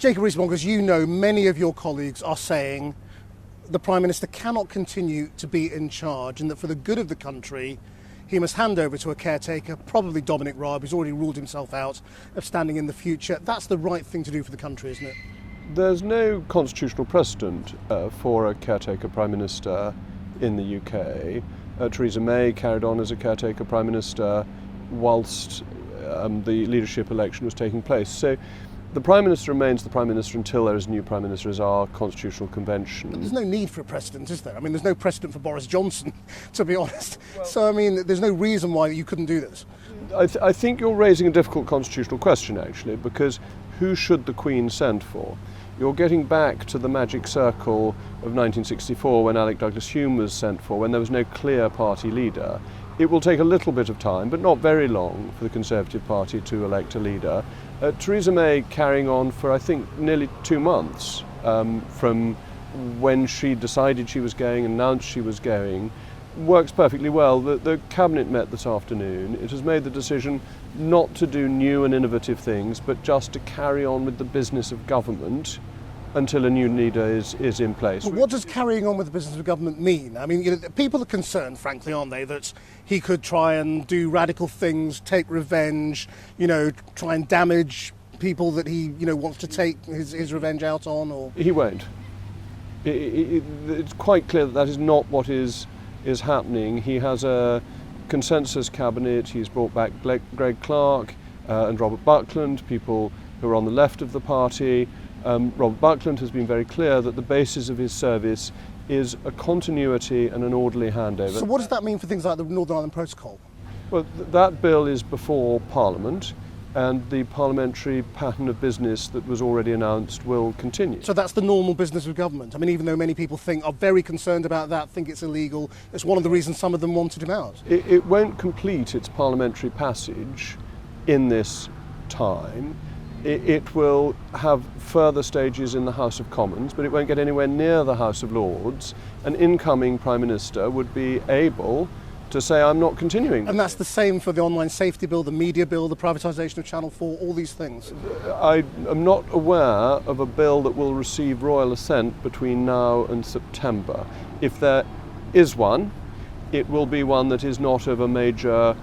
Jacob Rees-Mogg, as you know, many of your colleagues are saying the Prime Minister cannot continue to be in charge and that for the good of the country, he must hand over to a caretaker, probably Dominic Raab, who's already ruled himself out of standing in the future. That's the right thing to do for the country, isn't it? There's no constitutional precedent for a caretaker Prime Minister in the UK. Theresa May carried on as a caretaker Prime Minister whilst the leadership election was taking place. So the Prime Minister remains the Prime Minister until there is a new Prime Minister, as our Constitutional Convention. But there's no need for a precedent, is there? I mean, there's no precedent for Boris Johnson, to be honest. Well, so, I mean, there's no reason why you couldn't do this. I think you're raising a difficult constitutional question, actually, because who should the Queen send for? You're getting back to the magic circle of 1964 when Alec Douglas-Home was sent for, when there was no clear party leader. It will take a little bit of time, but not very long, for the Conservative Party to elect a leader. Theresa May carrying on for, I think, nearly 2 months from when she decided she was going, announced she was going, works perfectly well. The Cabinet met this afternoon. It has made the decision not to do new and innovative things, but just to carry on with the business of government until a new leader is in place. But what does carrying on with the business of government mean? I mean, people are concerned, frankly, aren't they, that he could try and do radical things, take revenge, try and damage people that he, wants to take his revenge out on? Or he won't. It's quite clear that is not what is happening. He has a consensus cabinet. He's brought back Greg Clark and Robert Buckland, people who are on the left of the party. Robert Buckland has been very clear that the basis of his service is a continuity and an orderly handover. So what does that mean for things like the Northern Ireland Protocol? Well, that bill is before Parliament, and the parliamentary pattern of business that was already announced will continue. So that's the normal business of government? I mean, even though many people are very concerned about that, think it's illegal, it's one of the reasons some of them wanted him out. It won't complete its parliamentary passage in this time. It will have further stages in the House of Commons, but it won't get anywhere near the House of Lords. An incoming Prime Minister would be able to say, I'm not continuing. And that's the same for the online safety bill, the media bill, the privatisation of Channel 4, all these things? I am not aware of a bill that will receive royal assent between now and September. If there is one, it will be one that is not of a major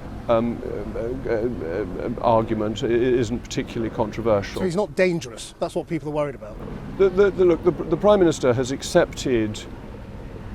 argument. It isn't particularly controversial. So he's not dangerous. That's what people are worried about. Look, the Prime Minister has accepted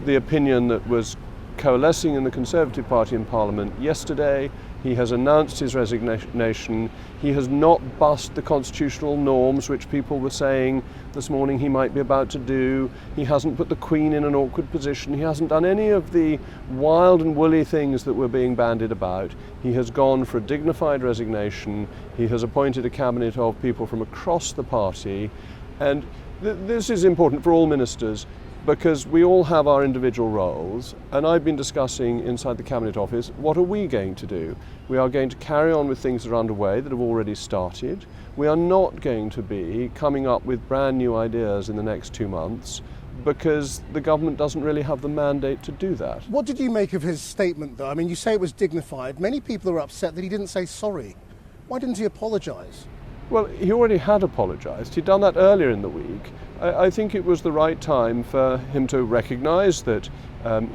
the opinion that was coalescing in the Conservative Party in Parliament yesterday. He has announced his resignation. He has not bust the constitutional norms which people were saying this morning he might be about to do. He hasn't put the Queen in an awkward position. He hasn't done any of the wild and woolly things that were being bandied about. He has gone for a dignified resignation. He has appointed a cabinet of people from across the party. And this is important for all ministers, because we all have our individual roles, and I've been discussing inside the Cabinet Office, what are we going to do? We are going to carry on with things that are underway, that have already started. We are not going to be coming up with brand new ideas in the next 2 months, because the government doesn't really have the mandate to do that. What did you make of his statement, though? I mean, you say it was dignified. Many people are upset that he didn't say sorry. Why didn't he apologise? Well, he already had apologised. He'd done that earlier in the week. I think it was the right time for him to recognise that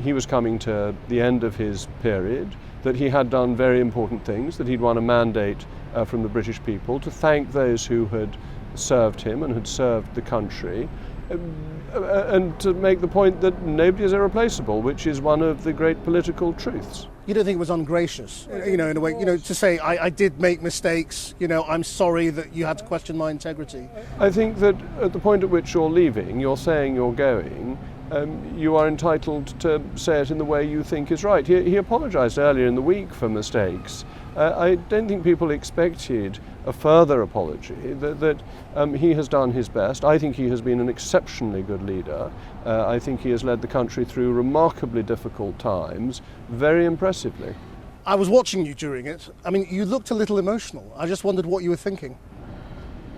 he was coming to the end of his period, that he had done very important things, that he'd won a mandate from the British people, to thank those who had served him and had served the country, and to make the point that nobody is irreplaceable, which is one of the great political truths. You don't think it was ungracious, in a way, to say, I did make mistakes, I'm sorry that you had to question my integrity? I think that at the point at which you're leaving, you're saying you're going, you are entitled to say it in the way you think is right. He apologised earlier in the week for mistakes. I don't think people expected a further apology, that he has done his best. I think he has been an exceptionally good leader. I think he has led the country through remarkably difficult times, very impressively. I was watching you during it. I mean, you looked a little emotional. I just wondered what you were thinking.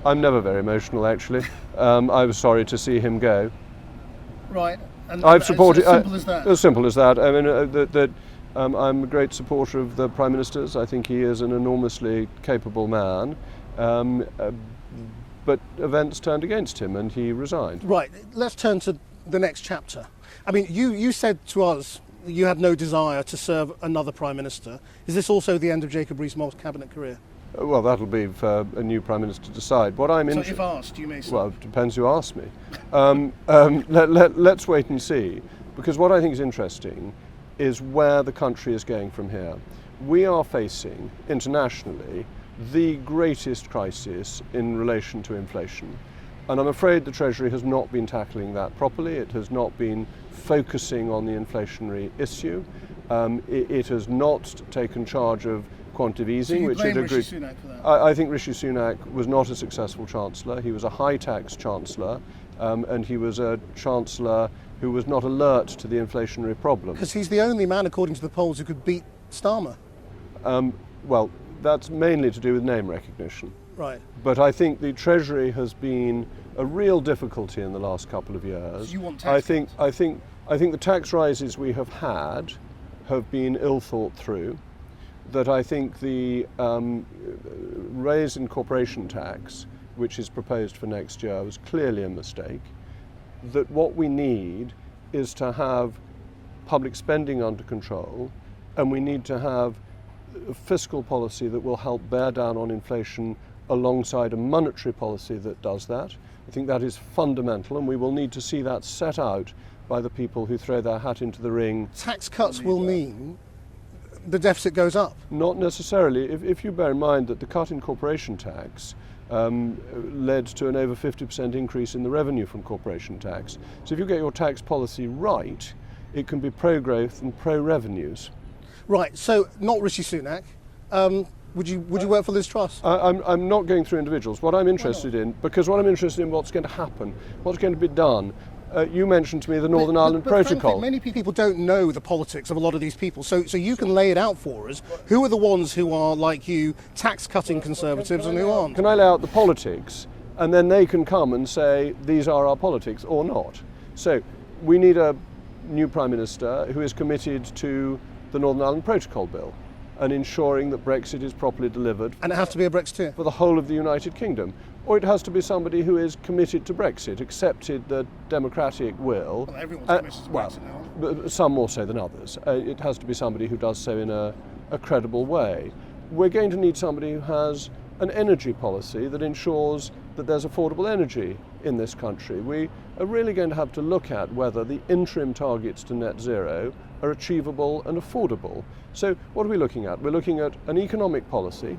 I'm never very emotional, actually. I was sorry to see him go. Right. And I've supported. As simple as that. As simple as that. I mean, I'm a great supporter of the Prime Minister's. I think he is an enormously capable man. But events turned against him and he resigned. Right, let's turn to the next chapter. I mean, you said to us you had no desire to serve another Prime Minister. Is this also the end of Jacob Rees-Mogg's cabinet career? Well, that'll be for a new Prime Minister to decide. So if asked, you may say. Well, it depends who asks me. Let's wait and see, because what I think is interesting is where the country is going from here. We are facing, internationally, the greatest crisis in relation to inflation. And I'm afraid the Treasury has not been tackling that properly. It has not been focusing on the inflationary issue. It has not taken charge of quantitative easing, which it agreed. Rishi Sunak for that? I think Rishi Sunak was not a successful chancellor. He was a high-tax chancellor, and he was a chancellor who was not alert to the inflationary problem. Because he's the only man, according to the polls, who could beat Starmer. Well, that's mainly to do with name recognition. Right. But I think the Treasury has been a real difficulty in the last couple of years. So you want tax cuts? I think the tax rises we have had have been ill thought through. That I think the raise in corporation tax, which is proposed for next year, was clearly a mistake. That what we need is to have public spending under control, and we need to have a fiscal policy that will help bear down on inflation alongside a monetary policy that does that. I think that is fundamental, and we will need to see that set out by the people who throw their hat into the ring. Tax cuts will mean the deficit goes up. Not necessarily. If you bear in mind that the cut in corporation tax led to an over 50% increase in the revenue from corporation tax. So if you get your tax policy right, it can be pro-growth and pro-revenues. Right, so not Rishi Sunak. Would you work for Liz Truss? I'm not going through individuals. What I'm interested in, because what I'm interested in, what's going to happen, what's going to be done. You mentioned to me the Northern Ireland Protocol. Frankly, many people don't know the politics of a lot of these people, so you can lay it out for us. Who are the ones who are, like you, tax-cutting Conservatives and who aren't? Can I lay out the politics, and then they can come and say, these are our politics, or not? So, we need a new Prime Minister who is committed to the Northern Ireland Protocol Bill and ensuring that Brexit is properly delivered. And it has to be a Brexiteer? For the whole of the United Kingdom. Or it has to be somebody who is committed to Brexit, accepted the democratic will. Well, everyone's committed to Brexit now. But some more so than others. It has to be somebody who does so in a credible way. We're going to need somebody who has an energy policy that ensures that there's affordable energy in this country. We are really going to have to look at whether the interim targets to net zero are achievable and affordable. So what are we looking at? We're looking at an economic policy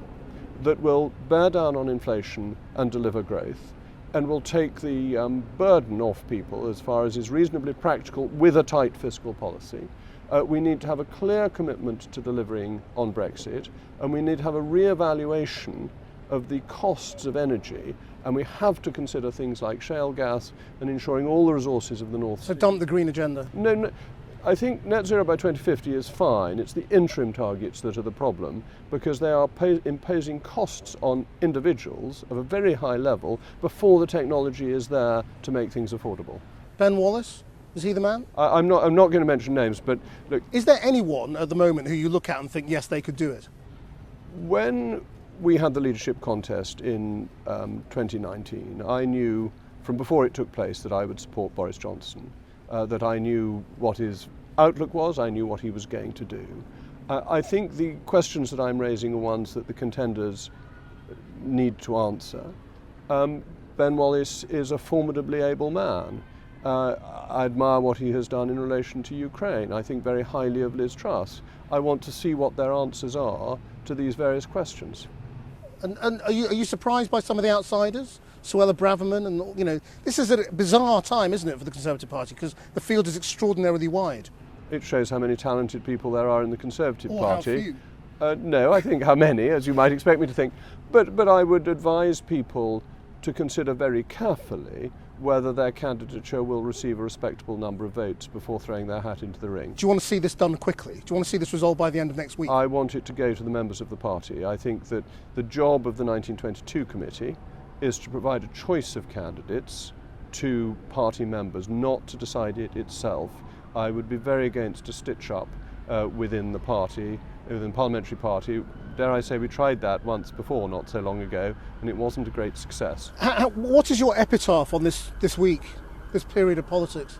that will bear down on inflation and deliver growth, and will take the burden off people as far as is reasonably practical with a tight fiscal policy. We need to have a clear commitment to delivering on Brexit, and we need to have a re-evaluation of the costs of energy, and we have to consider things like shale gas and ensuring all the resources of the North Sea. So dump the green agenda? No. I think net zero by 2050 is fine. It's the interim targets that are the problem, because they are imposing costs on individuals of a very high level before the technology is there to make things affordable. Ben Wallace, is he the man? I'm not going to mention names, but look. Is there anyone at the moment who you look at and think, yes, they could do it? When we had the leadership contest in 2019, I knew from before it took place that I would support Boris Johnson. That I knew what his outlook was, I knew what he was going to do. I think the questions that I'm raising are ones that the contenders need to answer. Ben Wallace is a formidably able man. I admire what he has done in relation to Ukraine. I think very highly of Liz Truss. I want to see what their answers are to these various questions. And are you surprised by some of the outsiders? Suella Braverman, and this is a bizarre time, isn't it, for the Conservative Party, because the field is extraordinarily wide. It shows how many talented people there are in the Conservative Party. How few. No, I think how many, as you might expect me to think. But I would advise people to consider very carefully whether their candidature will receive a respectable number of votes before throwing their hat into the ring. Do you want to see this done quickly? Do you want to see this resolved by the end of next week? I want it to go to the members of the party. I think that the job of the 1922 committee is to provide a choice of candidates to party members, not to decide it itself. I would be very against a stitch-up within the party, within the parliamentary party, dare I say, we tried that once before, not so long ago, and it wasn't a great success. What is your epitaph on this week, this period of politics?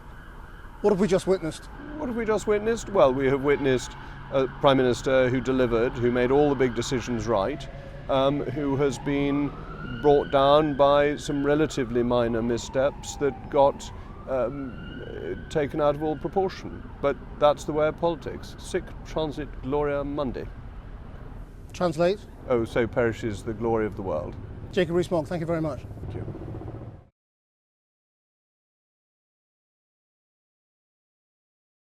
What have we just witnessed? What have we just witnessed? Well, we have witnessed a Prime Minister who delivered, who made all the big decisions right, who has been brought down by some relatively minor missteps that got taken out of all proportion. But that's the way of politics. Sic transit gloria mundi. Translate? Oh, so perishes the glory of the world. Jacob Rees-Mogg, thank you very much. Thank you.